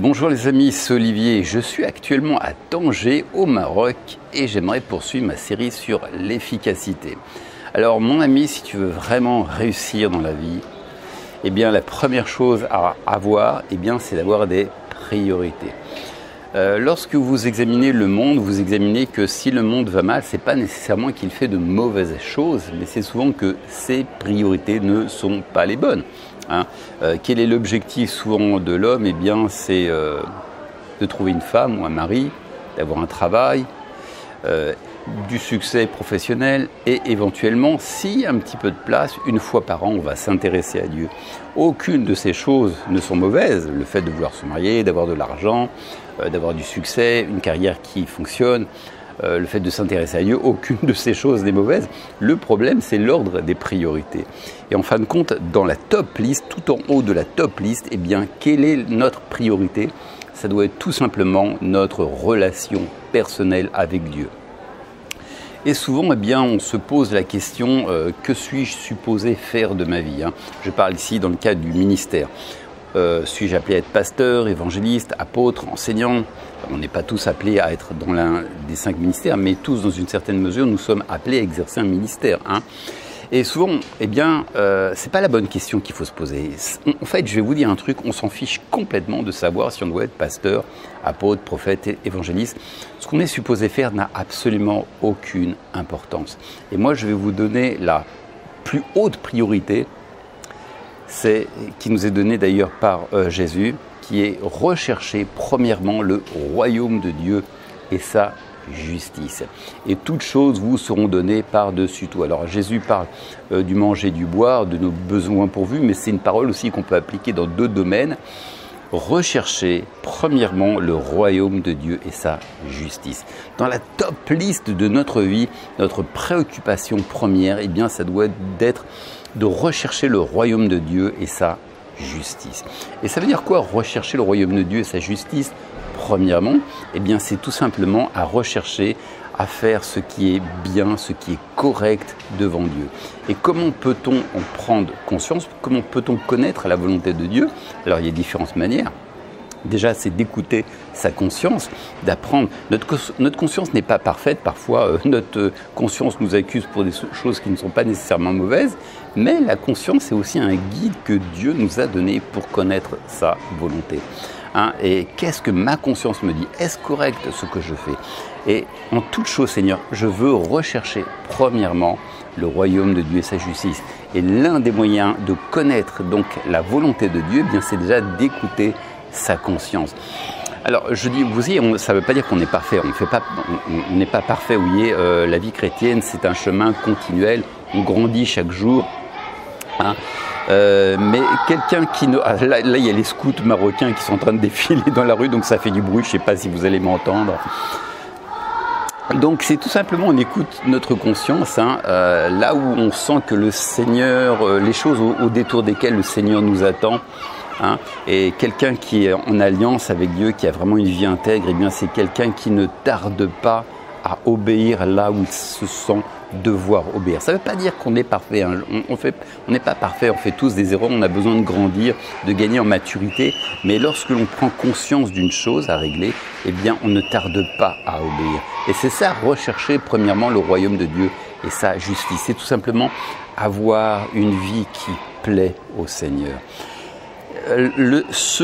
Bonjour les amis, c'est Olivier. Je suis actuellement à Tanger au Maroc et j'aimerais poursuivre ma série sur l'efficacité. Alors mon ami, si tu veux vraiment réussir dans la vie, eh bien la première chose à avoir, c'est d'avoir des priorités. Lorsque vous examinez le monde, vous examinez que si le monde va mal, ce n'est pas nécessairement qu'il fait de mauvaises choses, mais c'est souvent que ses priorités ne sont pas les bonnes. Quel est l'objectif souvent de l'homme? Eh bien, c'est de trouver une femme ou un mari, d'avoir un travail, du succès professionnel et éventuellement, s'il y a un petit peu de place, une fois par an, on va s'intéresser à Dieu. Aucune de ces choses ne sont mauvaises. Le fait de vouloir se marier, d'avoir de l'argent, d'avoir du succès, une carrière qui fonctionne, le fait de s'intéresser à Dieu, aucune de ces choses n'est mauvaise. Le problème, c'est l'ordre des priorités. Et en fin de compte, dans la top liste, tout en haut de la top liste, eh bien, quelle est notre priorité? Ça doit être tout simplement notre relation personnelle avec Dieu. Et souvent, on se pose la question, que suis-je supposé faire de ma vie? Je parle ici dans le cadre du ministère. Suis-je appelé à être pasteur, évangéliste, apôtre, enseignant? On n'est pas tous appelés à être dans l'un des 5 ministères, mais tous, dans une certaine mesure, nous sommes appelés à exercer un ministère. Et souvent, c'est pas la bonne question qu'il faut se poser. En fait, je vais vous dire un truc, on s'en fiche complètement de savoir si on doit être pasteur, apôtre, prophète, évangéliste. Ce qu'on est supposé faire n'a absolument aucune importance. Et moi, je vais vous donner la plus haute priorité, qui nous est donnée d'ailleurs par Jésus, qui est rechercher premièrement le royaume de Dieu et sa justice. Et toutes choses vous seront données par-dessus tout. Alors Jésus parle du manger, du boire, de nos besoins pourvus, mais c'est une parole aussi qu'on peut appliquer dans 2 domaines. Rechercher premièrement le royaume de Dieu et sa justice. Dans la top liste de notre vie, notre préoccupation première, ça doit être de rechercher le royaume de Dieu et sa justice. Et ça veut dire quoi, rechercher le royaume de Dieu et sa justice? Premièrement, c'est tout simplement à rechercher à faire ce qui est bien, ce qui est correct devant Dieu. Et comment peut-on en prendre conscience? Comment peut-on connaître la volonté de Dieu? Alors, il y a différentes manières. Déjà, c'est d'écouter sa conscience, d'apprendre. Notre conscience n'est pas parfaite. Parfois, notre conscience nous accuse pour des choses qui ne sont pas nécessairement mauvaises. Mais la conscience est aussi un guide que Dieu nous a donné pour connaître sa volonté. Et qu'est-ce que ma conscience me dit? Est-ce correct ce que je fais? Et en toute chose, Seigneur, je veux rechercher premièrement le royaume de Dieu et sa justice. Et l'un des moyens de connaître donc la volonté de Dieu, c'est déjà d'écouter sa conscience. Alors, je dis, vous voyez, ça ne veut pas dire qu'on est parfait. On n'est pas parfait. Vous voyez, la vie chrétienne, c'est un chemin continuel. On grandit chaque jour. Mais quelqu'un qui ne... Là, il y a les scouts marocains qui sont en train de défiler dans la rue, donc ça fait du bruit. Je ne sais pas si vous allez m'entendre. Donc, c'est tout simplement, on écoute notre conscience, là où on sent que le Seigneur, les choses au détour desquelles le Seigneur nous attend. Et quelqu'un qui est en alliance avec Dieu, qui a vraiment une vie intègre, c'est quelqu'un qui ne tarde pas à obéir là où il se sent devoir obéir. Ça ne veut pas dire qu'on est parfait. On n'est pas parfait, on fait tous des erreurs, on a besoin de grandir, de gagner en maturité. Mais lorsque l'on prend conscience d'une chose à régler, on ne tarde pas à obéir. Et c'est ça, rechercher premièrement le royaume de Dieu et sa justice. C'est tout simplement avoir une vie qui plaît au Seigneur. Ce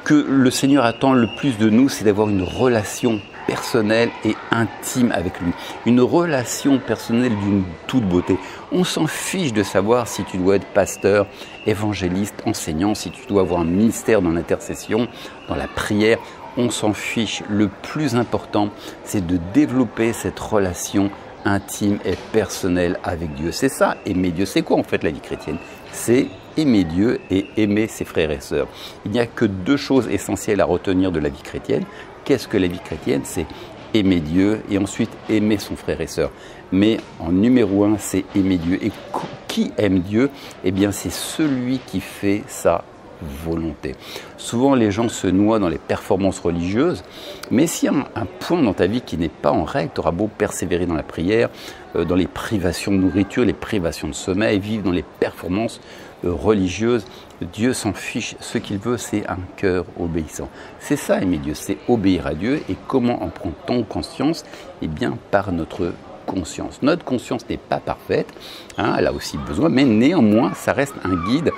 que le Seigneur attend le plus de nous, c'est d'avoir une relation personnelle et intime avec lui. Une relation personnelle d'une toute beauté. On s'en fiche de savoir si tu dois être pasteur, évangéliste, enseignant, si tu dois avoir un ministère dans l'intercession, dans la prière. On s'en fiche. Le plus important, c'est de développer cette relation intime et personnelle avec Dieu. C'est ça, aimer Dieu. C'est quoi en fait la vie chrétienne? C'est aimer Dieu et aimer ses frères et sœurs. Il n'y a que 2 choses essentielles à retenir de la vie chrétienne. Qu'est-ce que la vie chrétienne? C'est aimer Dieu et ensuite aimer son frère et sœur. Mais en numéro 1, c'est aimer Dieu. Et qui aime Dieu? C'est celui qui fait sa volonté. Souvent, les gens se noient dans les performances religieuses, mais s'il y a un point dans ta vie qui n'est pas en règle, tu auras beau persévérer dans la prière, dans les privations de nourriture, les privations de sommeil, vivre dans les performances, religieuse. Dieu s'en fiche. Ce qu'il veut, c'est un cœur obéissant. C'est ça, aimer Dieu, c'est obéir à Dieu. Et comment en prend-on conscience? Eh bien, par notre conscience. Notre conscience n'est pas parfaite, hein, elle a aussi besoin, mais néanmoins, ça reste un guide,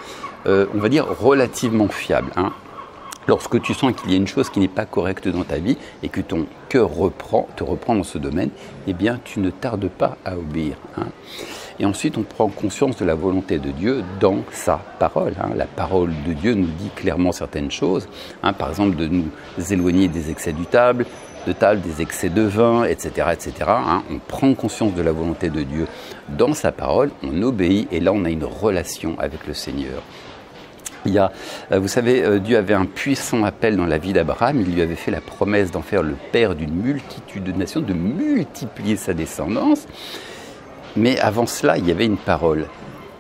on va dire, relativement fiable. Hein. Lorsque tu sens qu'il y a une chose qui n'est pas correcte dans ta vie et que ton cœur te reprend dans ce domaine, eh bien, tu ne tardes pas à obéir. Hein. Et ensuite, on prend conscience de la volonté de Dieu dans sa parole. Hein. La parole de Dieu nous dit clairement certaines choses. Hein. Par exemple, de nous éloigner des excès de table, des excès de vin, etc. etc. Hein. On prend conscience de la volonté de Dieu dans sa parole, on obéit et là, on a une relation avec le Seigneur. Vous savez, Dieu avait un puissant appel dans la vie d'Abraham. Il lui avait fait la promesse d'en faire le père d'une multitude de nations, de multiplier sa descendance. Mais avant cela, il y avait une parole.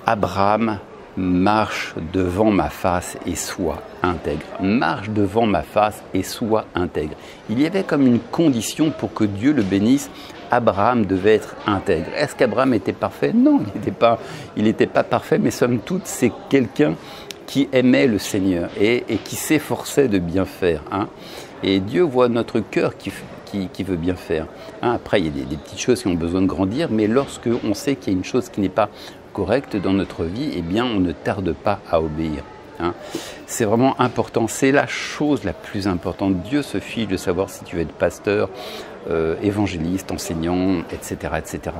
Abraham, marche devant ma face et sois intègre. Marche devant ma face et sois intègre. Il y avait comme une condition pour que Dieu le bénisse. Abraham devait être intègre. Est-ce qu'Abraham était parfait? Non, il n'était pas parfait, mais somme toute, c'est quelqu'un qui aimait le Seigneur et qui s'efforçait de bien faire. Hein. Et Dieu voit notre cœur qui veut bien faire. Hein. Après, il y a des petites choses qui ont besoin de grandir, mais lorsque on sait qu'il y a une chose qui n'est pas correcte dans notre vie, eh bien, on ne tarde pas à obéir. Hein. C'est vraiment important, c'est la chose la plus importante. Dieu se fiche de savoir si tu veux être pasteur, évangéliste, enseignant, etc., etc.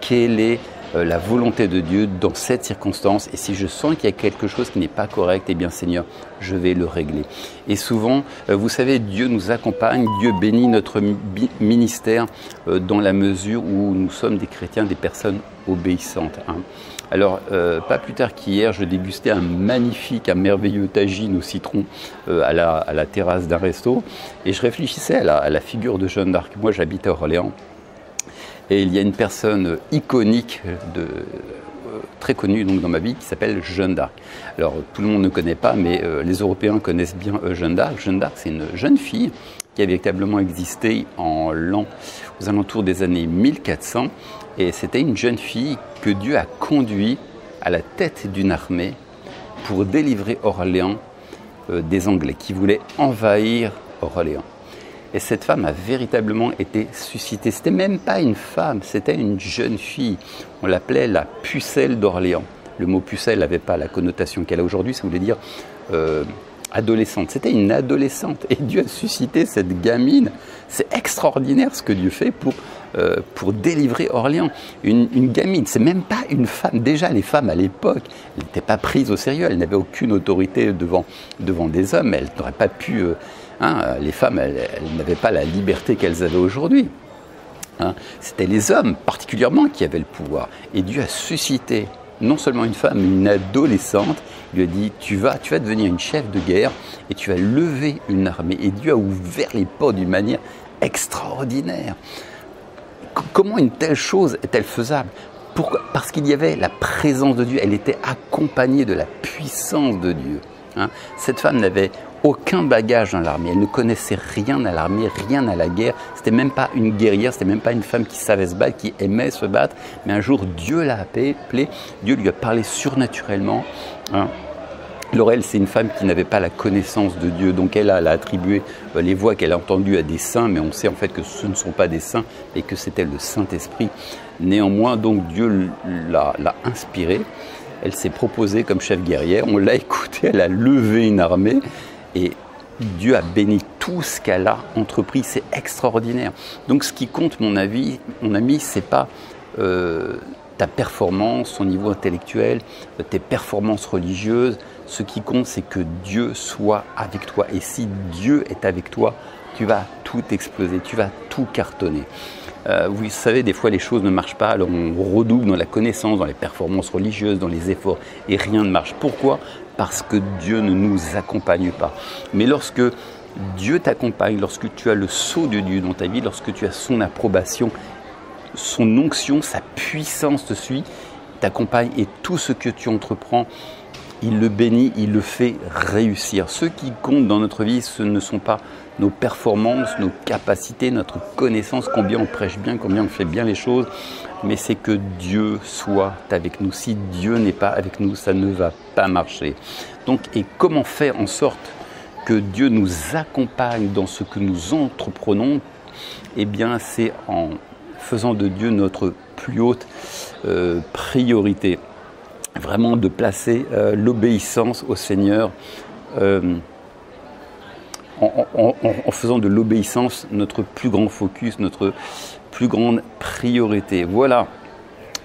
Quelle est la volonté de Dieu dans cette circonstance? Et si je sens qu'il y a quelque chose qui n'est pas correct, eh bien Seigneur, je vais le régler. Et souvent, vous savez, Dieu nous accompagne, Dieu bénit notre ministère dans la mesure où nous sommes des chrétiens, des personnes obéissantes. Hein. Alors, pas plus tard qu'hier, je dégustais un merveilleux tagine au citron à la terrasse d'un resto. Et je réfléchissais à la figure de Jeanne d'Arc. Moi, j'habite à Orléans. Et il y a une personne iconique, très connue donc, dans ma vie, qui s'appelle Jeanne d'Arc. Alors, tout le monde ne connaît pas, mais les Européens connaissent bien Jeanne d'Arc. Jeanne d'Arc, c'est une jeune fille qui a véritablement existé aux alentours des années 1400. Et c'était une jeune fille que Dieu a conduit à la tête d'une armée pour délivrer Orléans des Anglais qui voulaient envahir Orléans. Et cette femme a véritablement été suscitée. C'était même pas une femme, c'était une jeune fille. On l'appelait la pucelle d'Orléans. Le mot pucelle n'avait pas la connotation qu'elle a aujourd'hui, ça voulait dire adolescente. C'était une adolescente. Et Dieu a suscité cette gamine. C'est extraordinaire ce que Dieu fait pour délivrer Orléans. Une gamine, c'est même pas une femme. Déjà, les femmes à l'époque, elles n'étaient pas prises au sérieux. Elles n'avaient aucune autorité devant des hommes. Elles n'auraient pas pu... les femmes, elles n'avaient pas la liberté qu'elles avaient aujourd'hui. Hein. C'était les hommes, particulièrement, qui avaient le pouvoir. Et Dieu a suscité non seulement une femme, mais une adolescente. Il lui a dit, tu vas devenir une chef de guerre et tu vas lever une armée. Et Dieu a ouvert les portes d'une manière extraordinaire. Comment une telle chose est-elle faisable? Pourquoi? Parce qu'il y avait la présence de Dieu. Elle était accompagnée de la puissance de Dieu. Hein. Cette femme n'avait aucun bagage dans l'armée, elle ne connaissait rien à l'armée, rien à la guerre, c'était même pas une guerrière, c'était même pas une femme qui savait se battre, qui aimait se battre, mais un jour Dieu l'a appelée, Dieu lui a parlé surnaturellement. Hein. Laurel, c'est une femme qui n'avait pas la connaissance de Dieu, donc elle a attribué les voix qu'elle a entendues à des saints, mais on sait en fait que ce ne sont pas des saints et que c'était le Saint-Esprit. Néanmoins, donc Dieu l'a inspirée, elle s'est proposée comme chef guerrière, on l'a écoutée, elle a levé une armée. Et Dieu a béni tout ce qu'elle a entrepris, c'est extraordinaire. Donc ce qui compte, mon ami, c'est pas ta performance, ton niveau intellectuel, tes performances religieuses. Ce qui compte, c'est que Dieu soit avec toi. Et si Dieu est avec toi, tu vas tout exploser, tu vas tout cartonner. Vous savez, des fois les choses ne marchent pas, alors on redouble dans la connaissance, dans les performances religieuses, dans les efforts, et rien ne marche. Pourquoi? Parce que Dieu ne nous accompagne pas. Mais lorsque Dieu t'accompagne, lorsque tu as le sceau de Dieu dans ta vie, lorsque tu as son approbation, son onction, sa puissance te suit, t'accompagne, et tout ce que tu entreprends il le bénit, il le fait réussir. Ce qui compte dans notre vie, ce ne sont pas nos performances, nos capacités, notre connaissance, combien on prêche bien, combien on fait bien les choses, mais c'est que Dieu soit avec nous. Si Dieu n'est pas avec nous, ça ne va pas marcher. Donc, et comment faire en sorte que Dieu nous accompagne dans ce que nous entreprenons? Eh bien, c'est en faisant de Dieu notre plus haute priorité. Vraiment de placer l'obéissance au Seigneur, en faisant de l'obéissance notre plus grand focus, notre plus grande priorité. Voilà.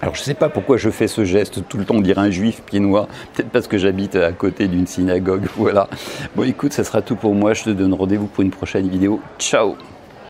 Alors je ne sais pas pourquoi je fais ce geste tout le temps, dire un juif pied noir, peut-être parce que j'habite à côté d'une synagogue, voilà. Bon écoute, ça sera tout pour moi, je te donne rendez-vous pour une prochaine vidéo. Ciao!